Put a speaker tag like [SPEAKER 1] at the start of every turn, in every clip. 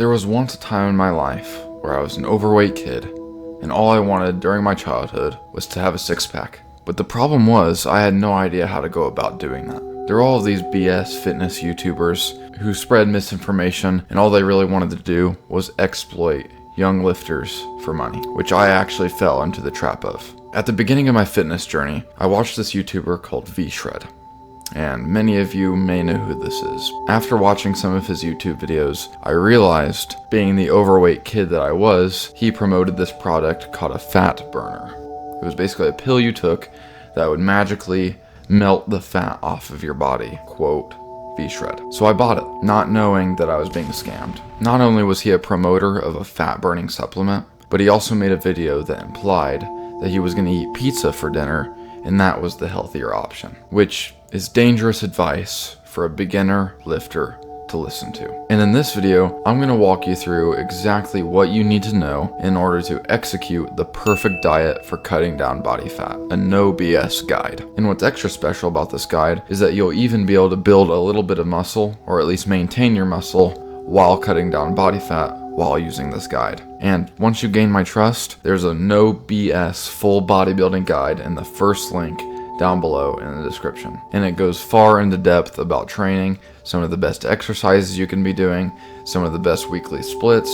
[SPEAKER 1] There was once a time in my life where I was an overweight kid, and all I wanted during my childhood was to have a six-pack. But the problem was, I had no idea how to go about doing that. There were all of these BS fitness YouTubers who spread misinformation, and all they really wanted to do was exploit young lifters for money, which I actually fell into the trap of. At the beginning of my fitness journey, I watched this YouTuber called V-Shred. And many of you may know who this is. After watching some of his YouTube videos, I realized, being the overweight kid that I was, he promoted this product called a fat burner. It was basically a pill you took that would magically melt the fat off of your body, quote, V-Shred. So I bought it, not knowing that I was being scammed. Not only was he a promoter of a fat burning supplement, but he also made a video that implied that he was going to eat pizza for dinner, and that was the healthier option, which is dangerous advice for a beginner lifter to listen to. And in this video, I'm going to walk you through exactly what you need to know in order to execute the perfect diet for cutting down body fat, a no BS guide. And what's extra special about this guide is that you'll even be able to build a little bit of muscle, or at least maintain your muscle, while cutting down body fat while using this guide. And once you gain my trust, there's a no BS full bodybuilding guide in the first link down below in the description. And it goes far into depth about training, some of the best exercises you can be doing, some of the best weekly splits,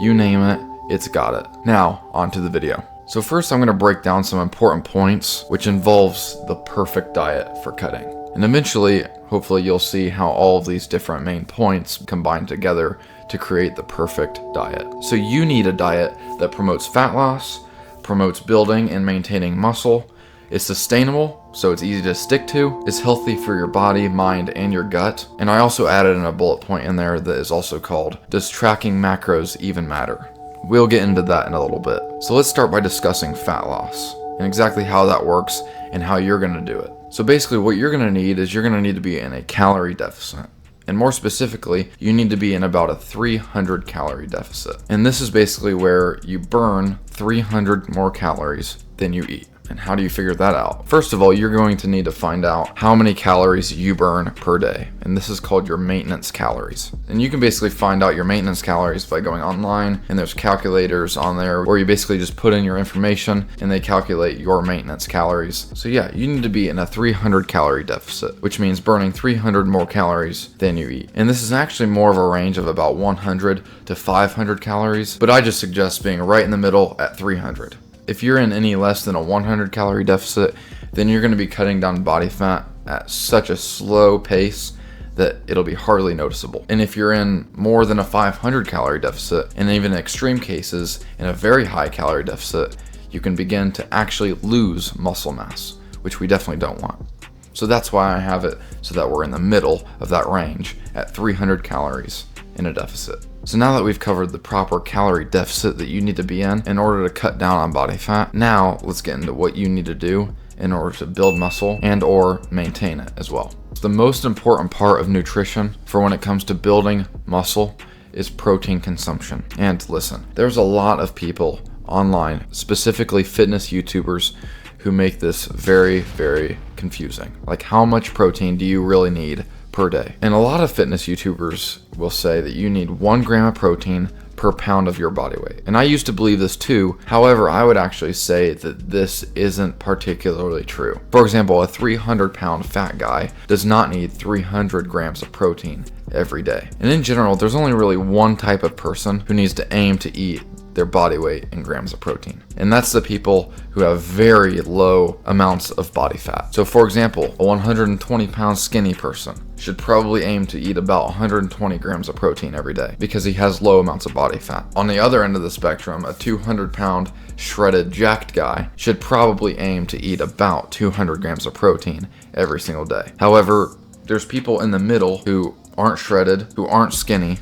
[SPEAKER 1] you name it, it's got it. Now, on to the video. So first I'm going to break down some important points, which involves the perfect diet for cutting. And eventually, hopefully you'll see how all of these different main points combine together to create the perfect diet. So you need a diet that promotes fat loss, promotes building and maintaining muscle, is sustainable, so it's easy to stick to, is healthy for your body, mind, and your gut. And I also added in a bullet point in there that is also called, does tracking macros even matter? We'll get into that in a little bit. So let's start by discussing fat loss and exactly how that works and how you're going to do it. So basically what you're going to need is you're going to need to be in a calorie deficit. And more specifically, you need to be in about a 300 calorie deficit. And this is basically where you burn 300 more calories than you eat. And how do you figure that out? First of all, you're going to need to find out how many calories you burn per day. And this is called your maintenance calories. And you can basically find out your maintenance calories by going online, and there's calculators on there where you basically just put in your information and they calculate your maintenance calories. So yeah, you need to be in a 300 calorie deficit, which means burning 300 more calories than you eat. And this is actually more of a range of about 100 to 500 calories, but I just suggest being right in the middle at 300. If you're in any less than a 100 calorie deficit, then you're going to be cutting down body fat at such a slow pace that it'll be hardly noticeable. And if you're in more than a 500 calorie deficit, and even in extreme cases, in a very high calorie deficit, you can begin to actually lose muscle mass, which we definitely don't want. So that's why I have it so that we're in the middle of that range at 300 calories in a deficit. So now that we've covered the proper calorie deficit that you need to be in order to cut down on body fat, now let's get into what you need to do in order to build muscle and or maintain it as well. The most important part of nutrition for when it comes to building muscle is protein consumption. And listen, there's a lot of people online, specifically fitness YouTubers, who make this very, very confusing. Like, how much protein do you really need per day? And a lot of fitness YouTubers will say that you need 1 gram of protein per pound of your body weight. And I used to believe this too. However, I would actually say that this isn't particularly true. For example, a 300-pound fat guy does not need 300 grams of protein every day. And in general, there's only really one type of person who needs to aim to eat their body weight in grams of protein. And that's the people who have very low amounts of body fat. So for example, a 120-pound skinny person should probably aim to eat about 120 grams of protein every day because he has low amounts of body fat. On the other end of the spectrum, a 200-pound shredded jacked guy should probably aim to eat about 200 grams of protein every single day. However, there's people in the middle who aren't shredded, who aren't skinny.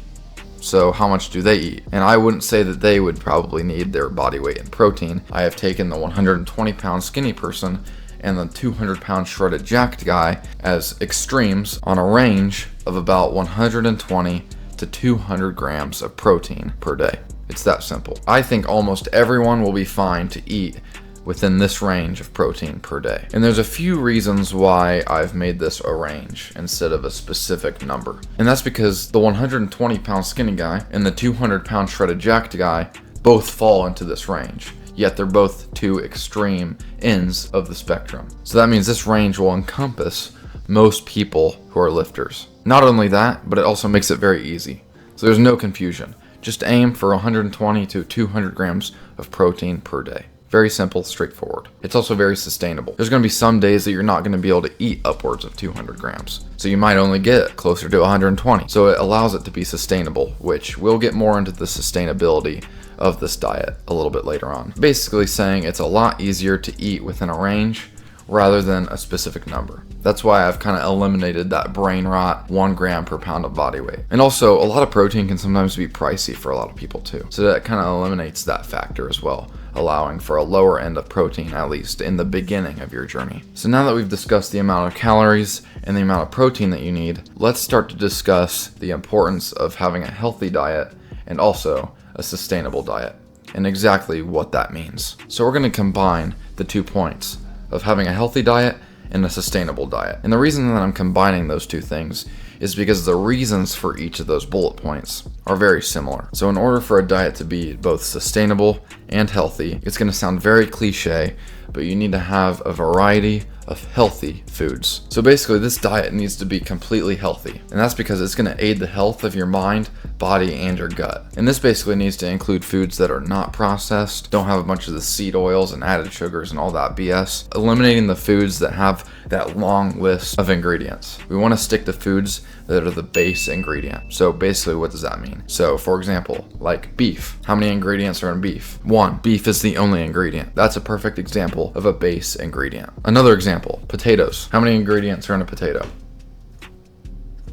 [SPEAKER 1] So how much do they eat? And I wouldn't say that they would probably need their body weight in protein. I have taken the 120-pound skinny person and the 200-pound shredded jacked guy as extremes on a range of about 120 to 200 grams of protein per day. It's that simple. I think almost everyone will be fine to eat within this range of protein per day. And there's a few reasons why I've made this a range instead of a specific number. And that's because the 120-pound skinny guy and the 200-pound shredded jacked guy both fall into this range. Yet they're both two extreme ends of the spectrum. So that means this range will encompass most people who are lifters. Not only that, but it also makes it very easy. So there's no confusion. Just aim for 120 to 200 grams of protein per day. Very simple, straightforward. It's also very sustainable. There's going to be some days that you're not going to be able to eat upwards of 200 grams. So you might only get closer to 120. So it allows it to be sustainable, which we'll get more into the sustainability of this diet a little bit later on. Basically saying it's a lot easier to eat within a range rather than a specific number. That's why I've kind of eliminated that brain rot 1 gram per pound of body weight. And also, a lot of protein can sometimes be pricey for a lot of people too. So that kind of eliminates that factor as well, allowing for a lower end of protein, at least in the beginning of your journey. So now that we've discussed the amount of calories and the amount of protein that you need, let's start to discuss the importance of having a healthy diet and also a sustainable diet, and exactly what that means. So we're going to combine the 2 points of having a healthy diet and a sustainable diet. And the reason that I'm combining those two things is because the reasons for each of those bullet points are very similar. So in order for a diet to be both sustainable and healthy, it's going to sound very cliche, but you need to have a variety of healthy foods. So basically this diet needs to be completely healthy, and that's because it's going to aid the health of your mind, body, and your gut. And this basically needs to include foods that are not processed, don't have a bunch of the seed oils and added sugars and all that BS, eliminating the foods that have that long list of ingredients. We want to stick to foods that are the base ingredient. So basically, what does that mean? So for example, like beef. How many ingredients are in beef? 1. Beef is the only ingredient. That's a perfect example of a base ingredient. Another example, potatoes. How many ingredients are in a potato?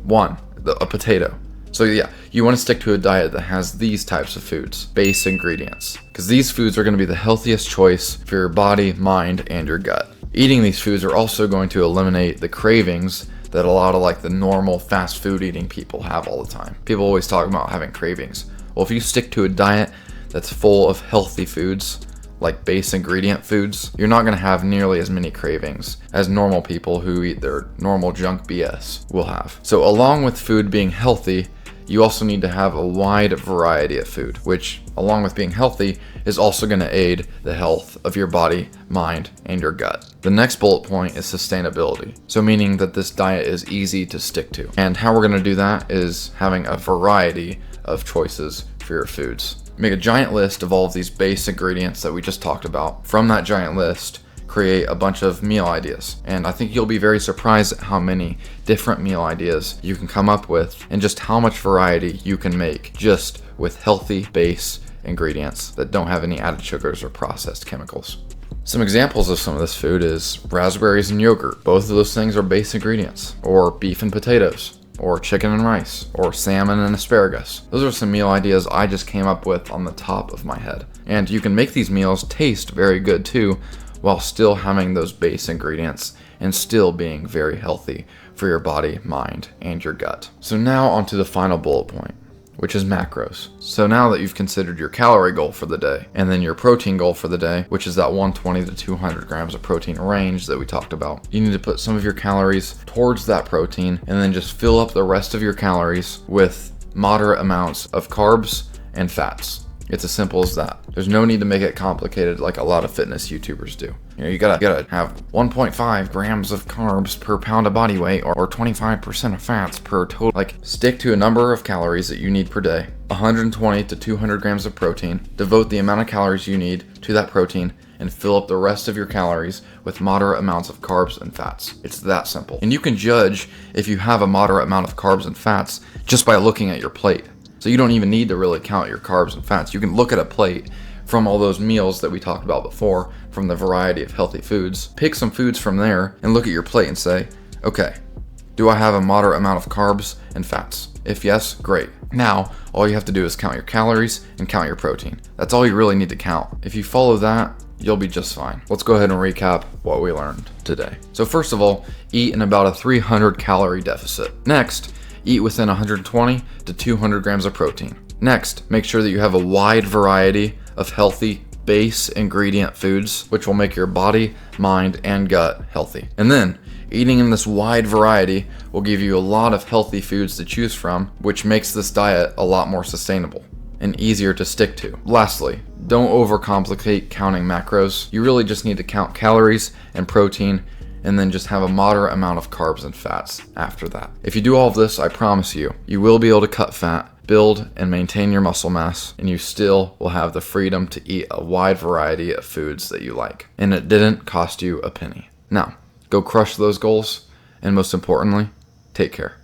[SPEAKER 1] 1. A potato. So yeah, you want to stick to a diet that has these types of foods, base ingredients, because these foods are going to be the healthiest choice for your body, mind, and your gut. Eating these foods are also going to eliminate the cravings that a lot of like the normal fast food eating people have all the time. People always talk about having cravings. Well, if you stick to a diet that's full of healthy foods, like base ingredient foods, you're not going to have nearly as many cravings as normal people who eat their normal junk BS will have. So along with food being healthy, you also need to have a wide variety of food, which, along with being healthy, is also going to aid the health of your body, mind, and your gut. The next bullet point is sustainability. So meaning that this diet is easy to stick to. And how we're going to do that is having a variety of choices for your foods. Make a giant list of all of these base ingredients that we just talked about. From that giant list, create a bunch of meal ideas. And I think you'll be very surprised at how many different meal ideas you can come up with and just how much variety you can make just with healthy base ingredients that don't have any added sugars or processed chemicals. Some examples of some of this food is raspberries and yogurt. Both of those things are base ingredients. Or beef and potatoes. Or chicken and rice. Or salmon and asparagus. Those are some meal ideas I just came up with on the top of my head. And you can make these meals taste very good too, while still having those base ingredients and still being very healthy for your body, mind, and your gut. So now onto the final bullet point, which is macros. So now that you've considered your calorie goal for the day, and then your protein goal for the day, which is that 120 to 200 grams of protein range that we talked about, you need to put some of your calories towards that protein, and then just fill up the rest of your calories with moderate amounts of carbs and fats. It's as simple as that. There's no need to make it complicated like a lot of fitness YouTubers do. You know, you gotta have 1.5 grams of carbs per pound of body weight or 25% of fats per total. Like, stick to a number of calories that you need per day. 120 to 200 grams of protein. Devote the amount of calories you need to that protein and fill up the rest of your calories with moderate amounts of carbs and fats. It's that simple. And you can judge if you have a moderate amount of carbs and fats just by looking at your plate. So you don't even need to really count your carbs and fats. You can look at a plate from all those meals that we talked about before, from the variety of healthy foods. Pick some foods from there and look at your plate and say, okay, do I have a moderate amount of carbs and fats? If yes, great. Now, all you have to do is count your calories and count your protein. That's all you really need to count. If you follow that, you'll be just fine. Let's go ahead and recap what we learned today. So first of all, eat in about a 300 calorie deficit. Next, eat within 120 to 200 grams of protein. Next, make sure that you have a wide variety of healthy base ingredient foods, which will make your body, mind, and gut healthy. And then, eating in this wide variety will give you a lot of healthy foods to choose from, which makes this diet a lot more sustainable and easier to stick to. Lastly, don't overcomplicate counting macros. You really just need to count calories and protein, and then just have a moderate amount of carbs and fats after that. If you do all of this, I promise you, you will be able to cut fat, build and maintain your muscle mass, and you still will have the freedom to eat a wide variety of foods that you like. And it didn't cost you a penny. Now, go crush those goals, and most importantly, take care.